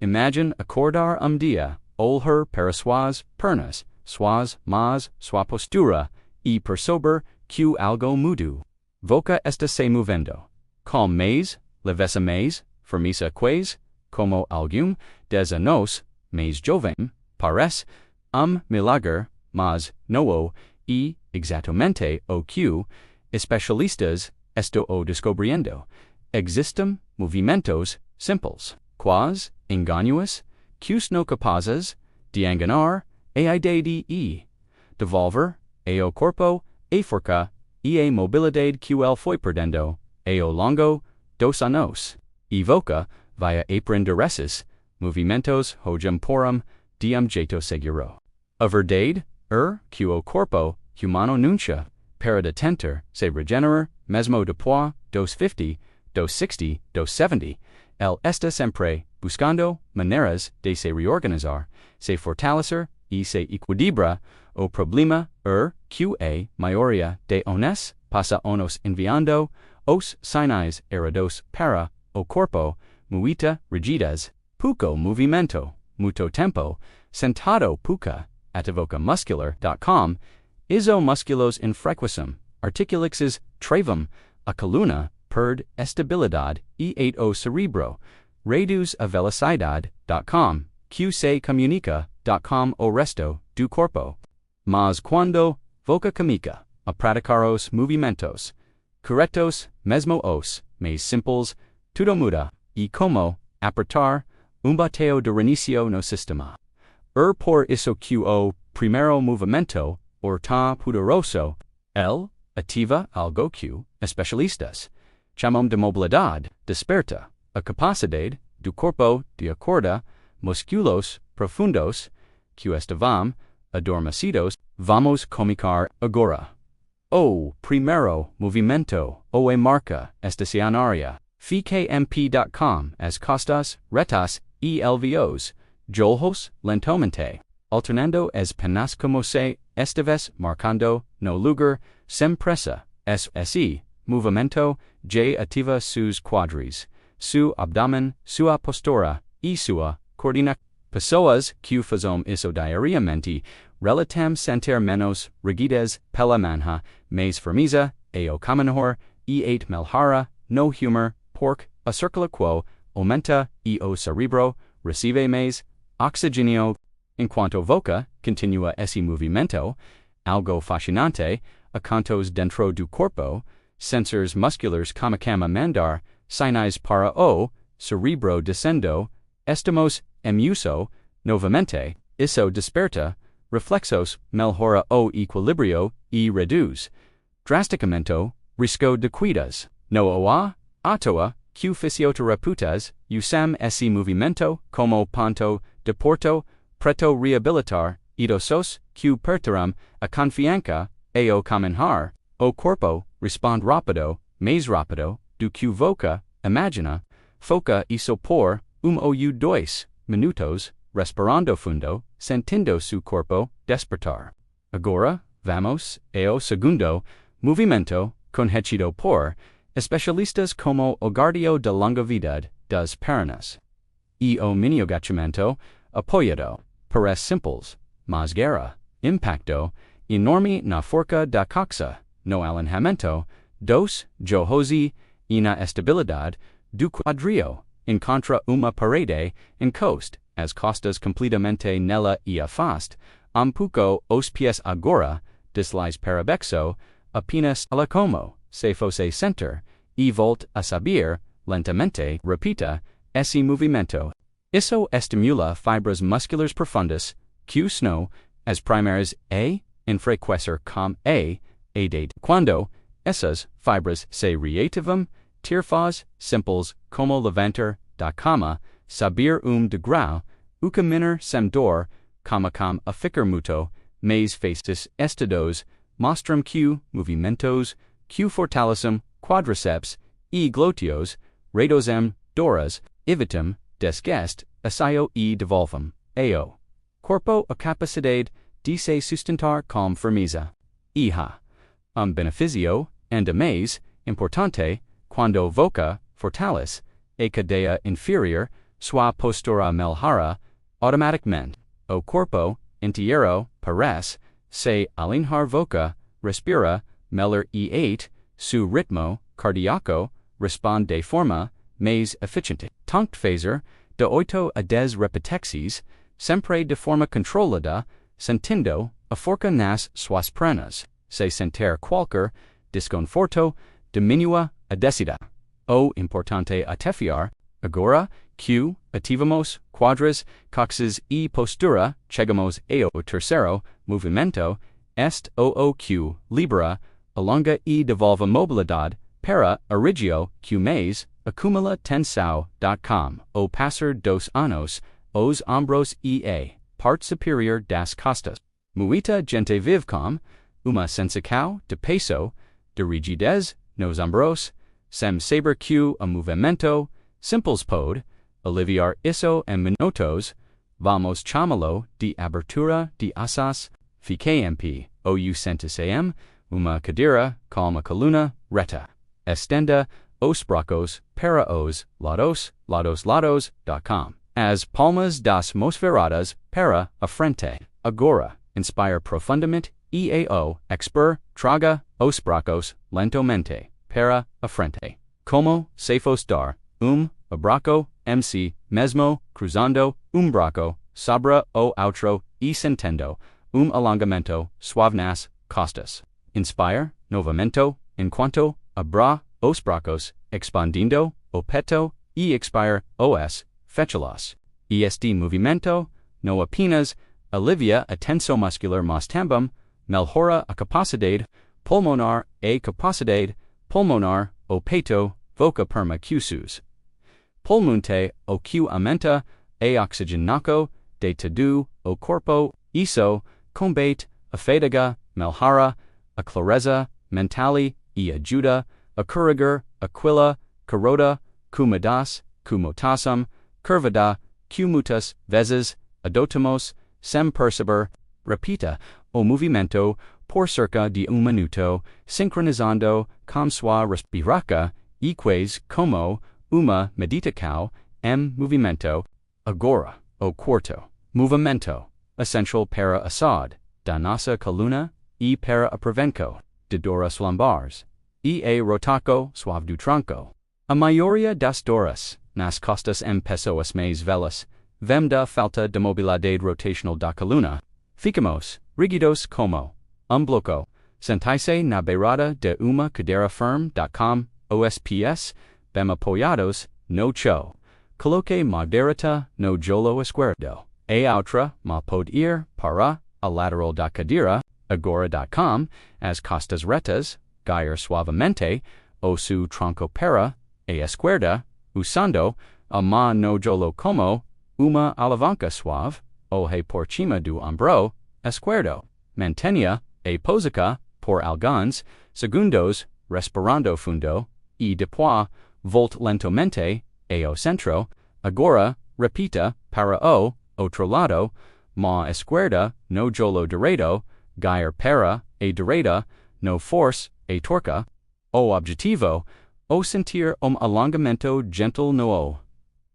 Imagine acordar dia, olher para suas pernas, suas mas, sua postura, e perceber que algo mudo. Voca está se movendo. Com mais, levessa mais, firmeza quais, como algum, des anos, mais jovem, parece, milagre, mas não e, exatamente, o que, especialistas, estou descobrindo. Existem movimentos simples, quase ingênuos, que não capazes de enganar, a ideia de devolver, o corpo, a forca, e a mobilidade que ele foi perdendo, ao longo dos anos. Evoca, via aprender esses movimentos hojam porum, de jeito seguro. A verdade, que o corpo humano nunca, para de tentar, se regenerar, mesmo depois dos 50, dos 60, dos 70, ele está sempre buscando maneiras de se reorganizar, se fortalecer e se equilibrar. O problema que a maioria de nós passa anos enviando os sinais errados para o corpo, muita rigidez, pouco movimento, muito tempo, sentado pouca, ativoca muscular.com, músculos infrequissem, articulixes travam, a coluna, perde estabilidade e o cerebro, reduz a velocidade.com, que se comunica.com o resto do corpo. Mas quando voca comica a praticar os movimentos corretos, mesmo os mais simples, tudo muda, e como apertar bateo de reinicio no sistema. Por isso que o primeiro movimento, tá poderoso, ativa algo que especialistas chamam de mobilidade, desperta a capacidade do corpo de acordar músculos profundos que estavam adormecidos. Vamos comicar agora. O primeiro movimento marca estacionaria. Ficamp.com as costas, retas e elvios, jolhos lentamente, alternando as penas como se estives marcando no lugar, sem pressa, esse movimento J ativa sus quadris, su abdomen, sua postura e sua coordinação. Pessoas que fazem isso diariamente relatam sentir menos rigidez pela manhã, mais firmeza, o caminhar e melhora no humor, porque a circula quo aumenta e o cerebro recebe mais oxigênio. Enquanto voca continua esse movimento, algo fascinante acontece dentro do corpo, sensores musculares começam a mandar sinais para o cerebro dizendo, estamos em uso, novamente, isso desperta, reflexos, melhora o equilíbrio e reduz drasticamente risco de quedas. No à toa, que fisioterapeutas usam esse movimento como ponto de porto, preto reabilitar idosos que perderam a confiança o caminhar. O corpo responde rápido, mais rápido do que voca imagina, foca isso por ou 2 minutos, respirando fundo, sentindo su corpo despertar. Agora, vamos ao segundo movimento, conhecido por especialistas como o guardião da longevidade das pernas. E o mini agachamento, apoiado, parece simples, mas gera impacto enorme na forca da coxa, no alinhamento dos joelhos e na estabilidade do quadril. Encontra uma parede encosta as costas completamente nela e afasta pouco os pés agora, deslize para baixo, apenas ela como se fosse sentar, e volta a subir, lentamente, repita, esse movimento. Isso estimula fibras musculares profundas, que são as primeiras a enfraquecer com a idade. Quando essas fibras se reativam, tirfas simples como levantar da cama, subir degrau, o caminhar sem dor, como a ficar muito, mais faces estados, mostram que movimentos que fortalecem quadriceps e glúteos, reduzem dores, evitam desgaste, assaio e devolvem ao corpo a capacidade de se sustentar com firmeza. Benefício, ainda mais importante, quando voca fortalece a cadeia inferior, sua postura melhora automaticamente o corpo inteiro parece se alinhar voca respira melhor e 8 su ritmo cardíaco responde de forma mais eficiente. Tanto fazer de 8 a 10 repetições sempre de forma controlada, sentindo a força nas suas pernas. Se sentir qualquer desconforto, diminua a densidade. O importante atefiar agora que ativamos quadras, coxes e postura, chegamos ao terceiro movimento, este o que libera, alonga e devolve mobilidade para origio que mais acumula tensão.com. O passar dos anos, os ombros e a parte superior das costas. Muita gente vive com uma sensação de peso, de rigidez nos ombros, sem saber que o movimento simples pode aliviar isso em minutos. Vamos chamá-lo de abertura de asas, fiquemp, ou sente-se uma cadeira com uma coluna reta. Estenda os braços para os lados.com. As palmas das mãos viradas para a frente. Agora, inspire profundamente e ao expir, traga os braços lentamente para a frente. Como se fosse dar abraço mesmo cruzando braço sobre o outro e sentindo alongamento suave nas costas. Inspire novamente enquanto abra os braços expandindo o peito e expire os fechalos. Este movimento não apenas alivia a tensão muscular mas também melhora a capacidade pulmonar o peito voca perma QSUS. Pulmonte o que aumenta a oxigenação de todo o corpo, isso combate a fadiga, melhora a clareza mental e ajuda a corrigir aquela carota cumotassum curvada que muitas vezes adotamos sem perceber. Repita o movimento por cerca de minuto, sincronizando com sua respiração, quase como uma meditação em movimento. Agora, o quarto movimento, essential para a saúde da nossa coluna e para a prevenção de dores lombares e a rotação suave do tronco. A maioria das dores nas costas em pessoas mais velhas vem da falta de mobilidade rotacional da coluna. Ficamos rígidos como bloco. Sentai-se na beirada de uma cadeira firme.com. Os pés bem apoiados no chão. Coloque moderata no jolo esquerdo. A outra mão pode ir para a lateral da cadeira. Agora.com. As costas retas, cair suavemente o su tronco para a esquerda, usando a mão no jolo como uma alavanca suave, o rei por cima do ombro esquerdo. Mantenha a posica por alguns segundos, respirando fundo, e depois volte lentamente ao centro. Agora, repita para o outro lado, mão esquerda no jolo direito, cair para a direita, no force a torca. O objetivo, o sentir alongamento gentle no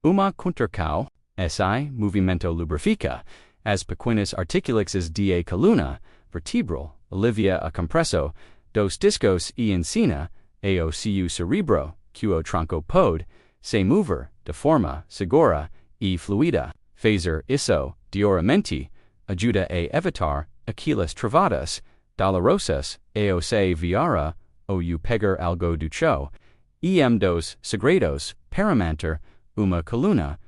uma contração. Esse movimento lubrifica as pequenas articulações da coluna vertebral, alivia a compressão dos discos e ensina ao seu cerebro que o tronco pode se mover de forma segura e fluida. Fazer isso diariamente ajuda a evitar aquelas travadas dolorosas ao se viara ou pegar algo do chão. Dos segredos para manter uma coluna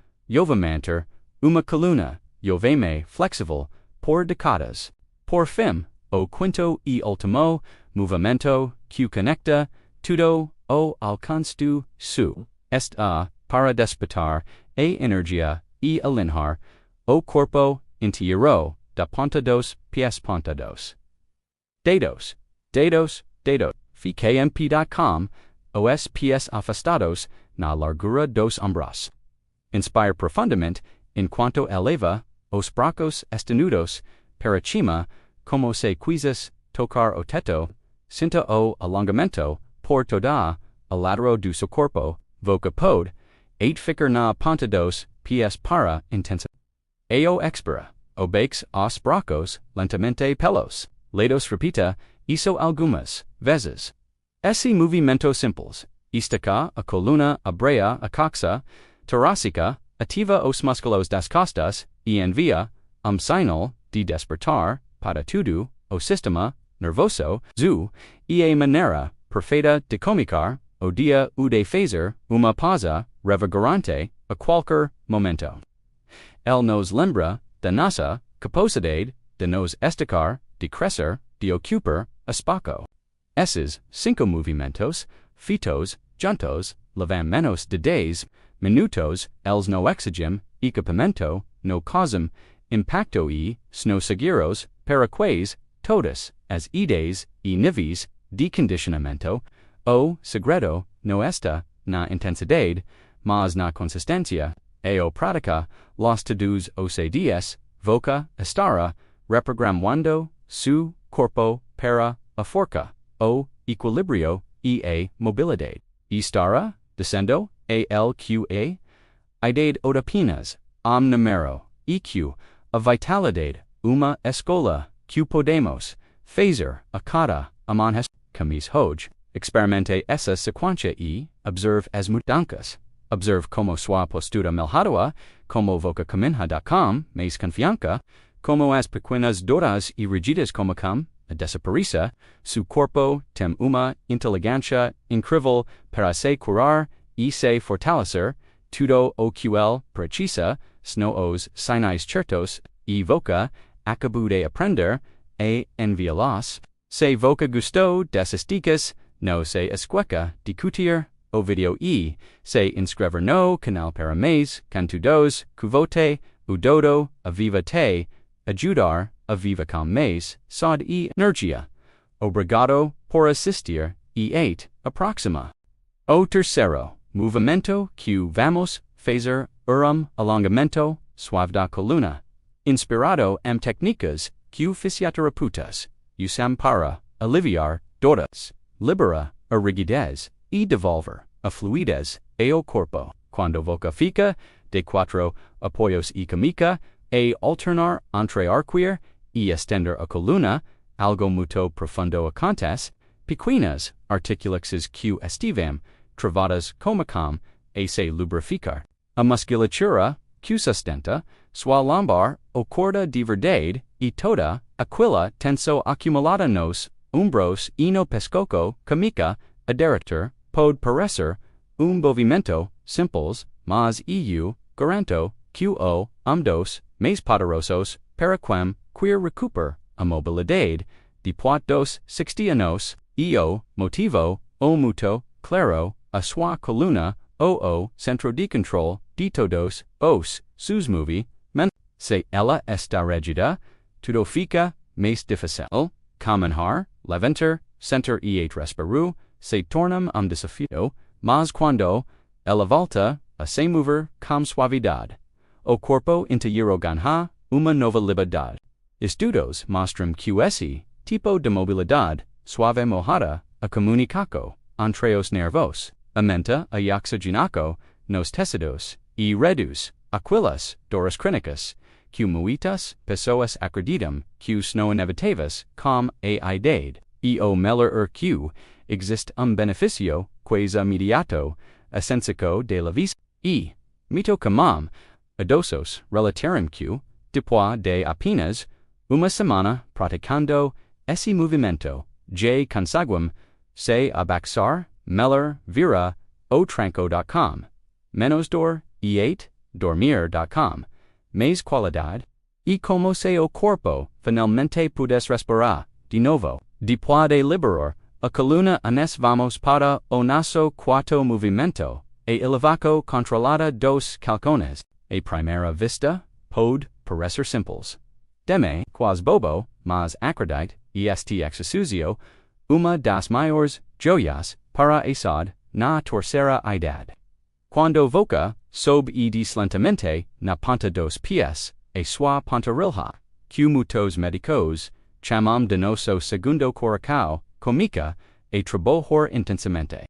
jovem flexível por décadas. Por fim, o quinto e último movimento que conecta tudo o alcance do su está para despertar a energia e alinhar o corpo inteiro da ponta dos pés ponta dos dedos. Fiquemp.com. Os pés afastados na largura dos ombros. Inspire profundamente enquanto eleva os braços estenudos para cima como se quisesse tocar o teto. Sinta o alongamento por toda a lateral do seu corpo. Voca pode ficar na ponta dos PS para intensa. Ao expira, obex os bracos, lentamente pelos, lados repita, iso algumas, vezes. Esse movimento simples, estaca, a coluna, a brea, a coxa, torácica, ativa os músculos das costas, e envia, sinal, de despertar, para tudo, o sistema, nervoso, zu, e a maneira, perfeita de comunicar, o dia o de fazer, uma pausa, revigorante, a qualquer momento. El nos lembra, da nossa, capacidade, de nos esticar, de crescer, de ocupar, espaço. Esses, cinco movimentos, fitos, juntos, levam menos de 10 minutos, eles no exigem, equipamento, no causam, impacto e, sno seguros, para quais, todas, as ideias e níveis, de condicionamento, o segredo, no está, na intensidade, mas na consistência, e o prática, los todos os dias, voca, estará, reprogramando, su corpo, para, a forca, o equilíbrio, e a mobilidade. Estará, descendo, alqa, idade odapinas, número, eq, a vitalidade, uma escola, que podemos, fazer, a cada, amanhes, camis hoj, experimente essa sequência e, observe as mudanças. Observe como sua postura melhora, como voca caminha mais confiança, como as pequenas doras e rigidas como a desaparece, su corpo tem uma inteligência incrível para se curar e se fortalecer, tudo o que ele precisa, são os sinais certos, e voca, acabou de aprender, e envia-los, se voca gustou dessas dicas, no se esqueca discutir, o vídeo e, se inscrever no canal para mais, cantudos, cuvote, udodo, aviva te, ajudar, aviva com mais, saúde e energia. Obrigado por assistir, e 8, aproxima. O terceiro, movimento que vamos fazer, alongamento, suave da coluna. Inspirado em técnicas que fisioterapeutas usam para aliviar dores, libera a rigidez, e devolver a fluidez ao corpo. Quando voca fica, de 4 apoios e caminha, e alternar entre arquear e estender a coluna, algo muito profundo acontece, pequenas articulações que estivam travadas como e se lubrificar. A musculatura que sustenta, sua lombar, o corda de verdade, e toda aquela tensão acumulada nos ombros e no pescoço, caminha, a director, pode parecer, movimento, simples, mas garanto, que dos, mais poderosos, para quem quer recuperar a mobilidade, depois dos 60 anos, e o motivo, o muito, claro, a sua coluna, o centro de controle, de todos, os, seus movimentos, se ela está regida, tudo fica mais difícil, caminhar, levantar, sentar e respirar, se tornam desafio, mas quando ela volta a se mover com suavidade, o corpo inteiro ganha uma nova liberdade. Estudos mostram que esse tipo de mobilidade suave melhora a comunicação entre os nervos, aumenta a oxigenação nos tecidos e reduz aquelas dores clínicas que muitas pessoas acreditam que são inevitáveis com a idade, e o melhor que existe benefício quase imediato, essencial de la vida, e, mito comum, idosos relataram que, depois de apenas uma semana praticando esse movimento, já conseguem se abaixar, melhor vira o tranco.com, menos dor e dormir.com, mais qualidade, e como se o corpo finalmente pudesse respirar, de novo, depois de liberar a coluna anes vamos para o nosso quarto movimento, e elevaco controlada dos calcones, a primeira vista, pode parecer simples. Deme, quase bobo, mas acredite, este exercício, uma das maiores joias para a saúde na terceira idade. Quando voca, sob e lentamente, na ponta dos pés, a sua panturrilha, que muitos médicos chamam de nosso segundo coração, comica, e trabalhar intensamente.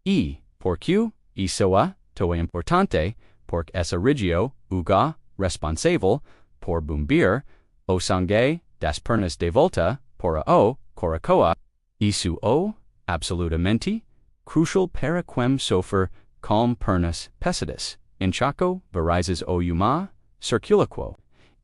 E, por que, isso é tão importante, porc essa regio, uga, responsável, por bumbir, o sangue, das pernas de volta, para o, coracoa, isso o, absolutamente, crucial para quem sofre com pernas pesadas, inchaco, varizes o uma, circulaquo,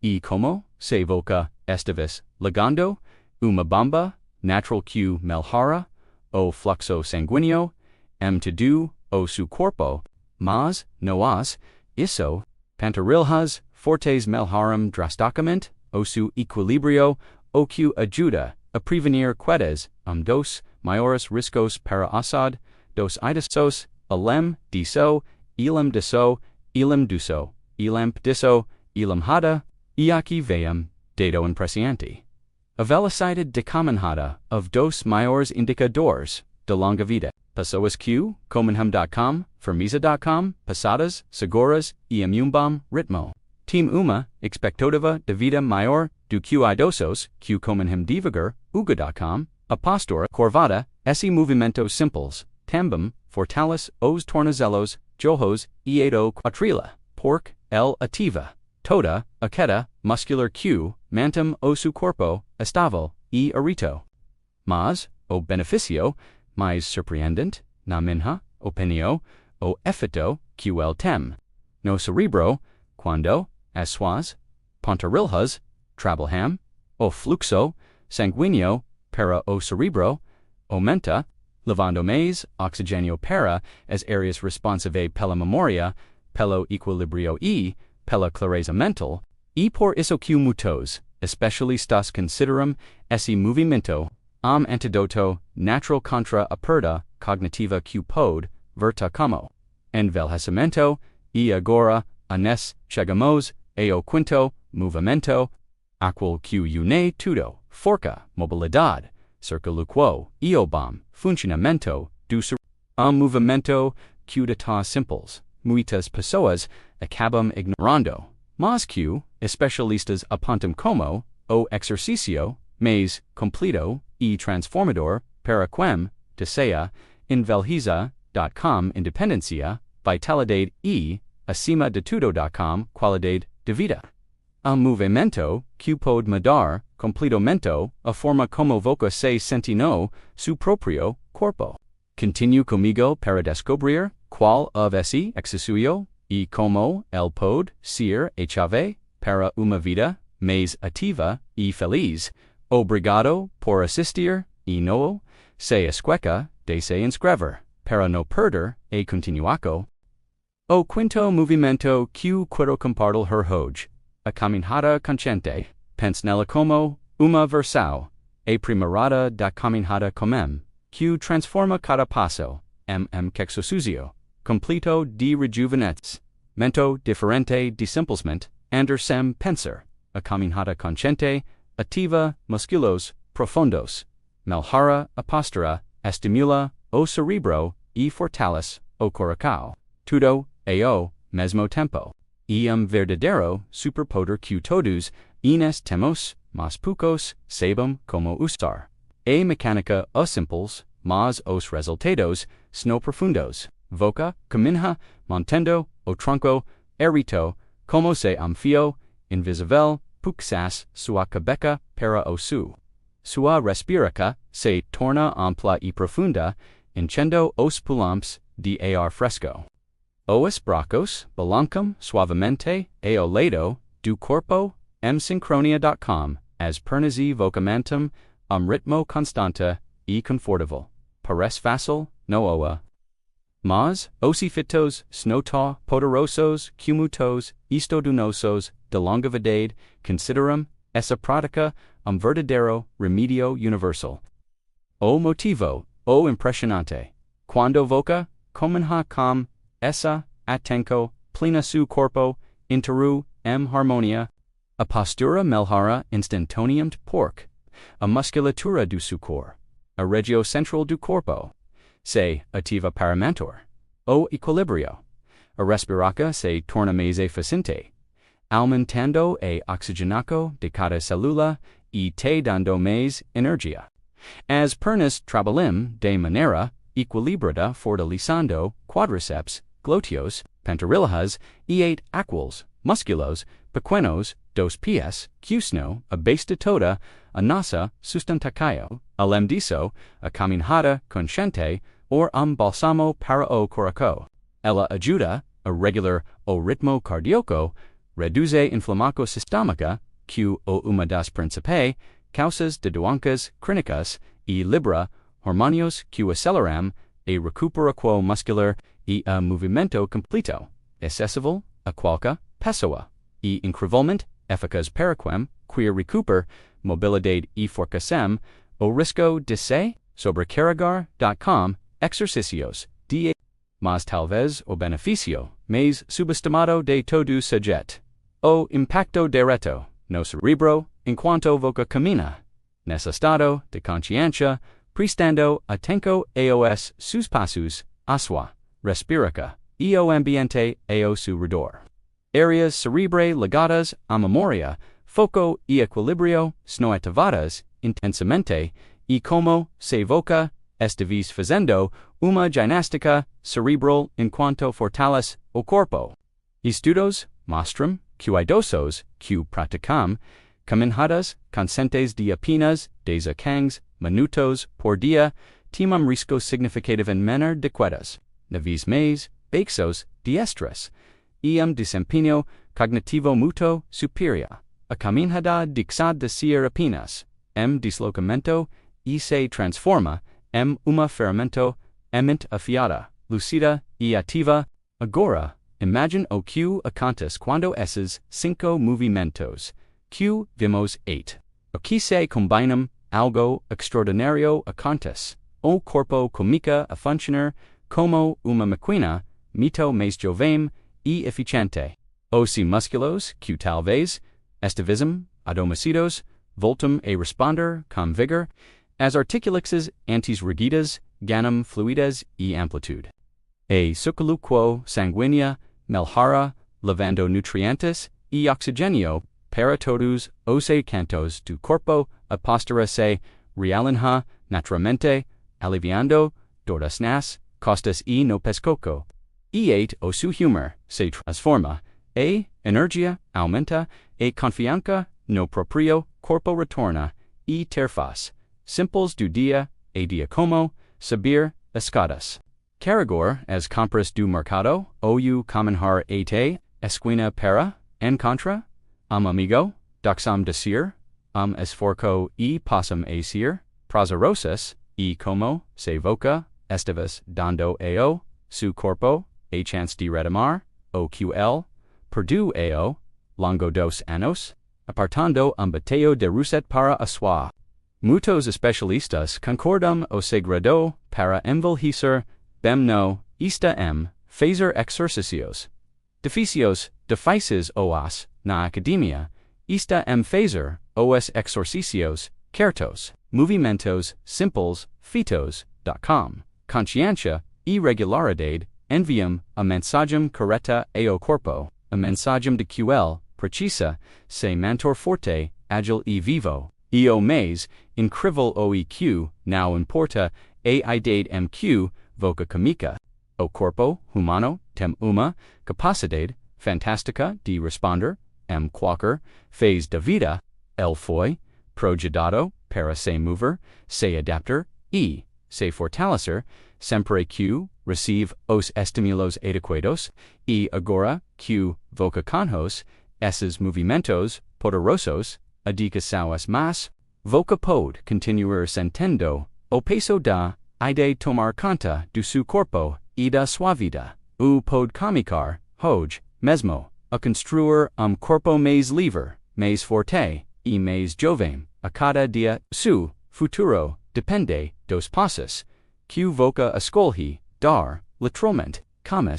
e como, se evoca, esta vez, legando, uma bomba, natural q melhora, o fluxo sanguíneo, to o su corpo, mas, noas, isso, pantarilhas, fortes melhoram drasticamente, o su equilíbrio, o que ajuda a prevenir quedas, dos maiores riscos para a saúde, dos idosos, além disso, elam disso, elam duso, elam disso, elam hada, e aqui veem, dado impressionante. A velocidade de caminhada of dos maiores indicadores de longevidade. Pessoas que, comenham.com, firmeza.com, passadas, seguras, e bom ritmo. Team uma, expectativa de vida maior do que idosos, que comenham devagar, uga.com, a postura curvada, esse movimentos simples, também, fortalece os tornozelos, jojos, e a quadrila, porc, ativa, toda, a queda, muscular que, mantum o su corpo, estável, e arito. Mas, o beneficio, mais surpreendente, na minha opinião, o efeito que el tem, no cerebro, quando, as suas, pantarilhas, trabalham, o fluxo, sanguíneo, para o cerebro, aumenta, levando mais oxigênio para as áreas responsáveis pela memória, pelo equilíbrio e, pela clareza mental, e por isso que muitos especialistas consideram esse movimento antídoto natural contra a perda cognitiva que pode verta como envelhecimento, e agora, nesse chegamos ao quinto movimento, aquele que une tudo, forca, mobilidade, circulo quo, e o bom funcionamento do movimento que está simples, muitas pessoas acabam ignorando, mas que especialistas apontam como o exercício mais completo e transformador para quem desea envelheza.com independência, vitalidade e, acima de tudo.com qualidade de vida. Movimento que pode mudar completamente a forma como você sente no su propio corpo. Continue comigo para descobrir qual of esse exercício e como ele pode ser a chave para uma vida mais ativa e feliz. Obrigado por assistir e não se esqueça de se inscrever para não perder a continuação. O quinto movimento que quero compartilhar hoje, a caminhada consciente, pense nela como uma versão, a primeira da caminhada comum, que transforma cada passo, que exercício completo de rejuvenesce, mento diferente de simplesmente andar sem pensar, a caminhada consciente, ativa músculos profundos, melhora a postura, estimula o cerebro e fortalece o coração. Tudo ao mesmo tempo. E verdadeiro superpoder que todos nós temos, mas poucos sabem como usar. A mecânica os simples, mas os resultados são profundos. Voca, caminha, mantendo o tronco erito, como se fio invisível, puxas sua cabeça para o sul. Sua respiração se torna ampla e profunda, enchendo os pulmões de ar fresco. Os bracos balancam suavemente ao lado do corpo, sincronia.com, as pernas e vocamantum, ritmo constante e confortável. Parece fácil, não mas, os efeitos são tão poderosos que muitos estudiosos de longevidade consideram essa prática verdadeiro remédio universal. O motivo, o impressionante, quando voca, comenha com essa atenco plena su corpo, interu harmonia, a postura melhora instantaneamente porc, a musculatura do su cor, a regio central do corpo, se ativa para manter o equilíbrio, a respiração se torna mais eficiente, aumentando a oxigenação de cada célula e te dando mais energia. As pernas trabalham de maneira equilibrada fortalecendo quadríceps, glúteos, pentarillahas, e8 aquils, musculos, pequenos, dos pies, cusno, a besta toda, a nasa, sustentacayo, alemdiso, a caminhada consciente, or balsamo para o coraco. Ella ajuda, a regular o ritmo cardíaco, reduce inflamaco sistémica, uma das principais causas de doenças clínicas, e libera hormônios que aceleram a recuperação muscular e a movimento completo, acessível a qualquer pessoa, e incrivelmente eficaz para quem quer recuperar mobilidade e forçam o risco de se sobrecarregar.com exercícios de mas talvez o benefício mais subestimado de todo sujeito, o impacto direto no cerebro enquanto você camina, nesse estado de consciência, prestando atenção aos seus passos, a sua respiração e o ambiente ao seu redor. Áreas cerebrais ligadas à memória, foco e equilíbrio são ativadas intensamente e como se você estivesse fazendo uma ginástica cerebral enquanto fortalece o corpo. Estudos mostram que idosos que praticam caminhadas conscientes de apenas 10 a 15 minutos por dia têm risco significativo em menor de quedas, níveis mais baixos de estresse e desempenho cognitivo muito superior. A caminhada deixa de ser apenas deslocamento e se transforma uma ferramenta mente afiada, lucida e ativa. Agora, imagine o que acontece quando esses 5 movimentos que vimos o que se combinam, algo extraordinário acontece. O corpo comica a funcionar como uma máquina muito mais jovem e eficiente. Os músculos que talvez estivessem adormecidos voltam a responder com vigor. As articulações antes rígidas ganham fluidez e amplitude. A circulação sanguínea melhora, levando nutrientes e oxigênio para todos os cantos do corpo. A postura se realinha naturalmente, aliviando dores nas costas e no pescoço. E o seu humor se transforma. A energia aumenta, a confiança no próprio corpo retorna e ter faz simples do dia a dia como subir escadas. Carregar as compras do mercado ou caminhar até esquina para encontrar amigo, doxam decir, esforço e passam a ser prazerosas e como se você estives dando ao seu corpo a chance de retomar o que ele perdeu ao longo dos anos, apartando bateio de reset para a sua. Muitos especialistas concordam o segredo para envelhecer bem no esta fazer exercícios difíceis os na academia, esta fazer os exercícios certos, movimentos simples feitos.com. Consciência e regularidade enviam a mensagem correta ao corpo, a mensagem de que ele precisa se manter forte, ágil e vivo. E o mais incrível o EQ não importa a idade que você comica. O corpo humano tem uma capacidade fantástica de responder qualquer fase da vida. Ele foi projetado para se mover, se adaptar e se fortalecer sempre que recebe os estímulos adequados. E agora que você conhece esses movimentos poderosos, dedicação mas, você pode continuar sentindo o peso da ideia tomar conta do seu corpo e da sua vida. Pode começar, hoje, mesmo, a construir corpo mais livre, mais forte e mais jovem a cada dia. Seu futuro depende dos passos que você escolhe dar, literalmente, como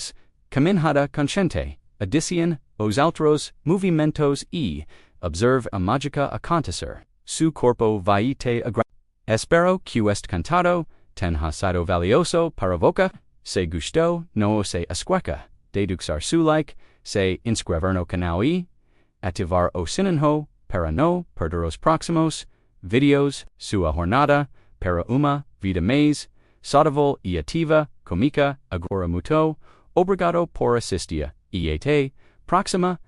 caminhada consciente, adicione os outros movimentos e observe a mágica acontecer. Su corpo vai te agradecer. Espero que este cantado tenha sido valioso para você. Se gostou, não se esqueça de deixar seu like, se inscrever no canal e ativar o sininho para não perder os próximos vídeos. Sua jornada para uma vida mais saudável e ativa comica agora muito Obrigado por assistir. E até próxima.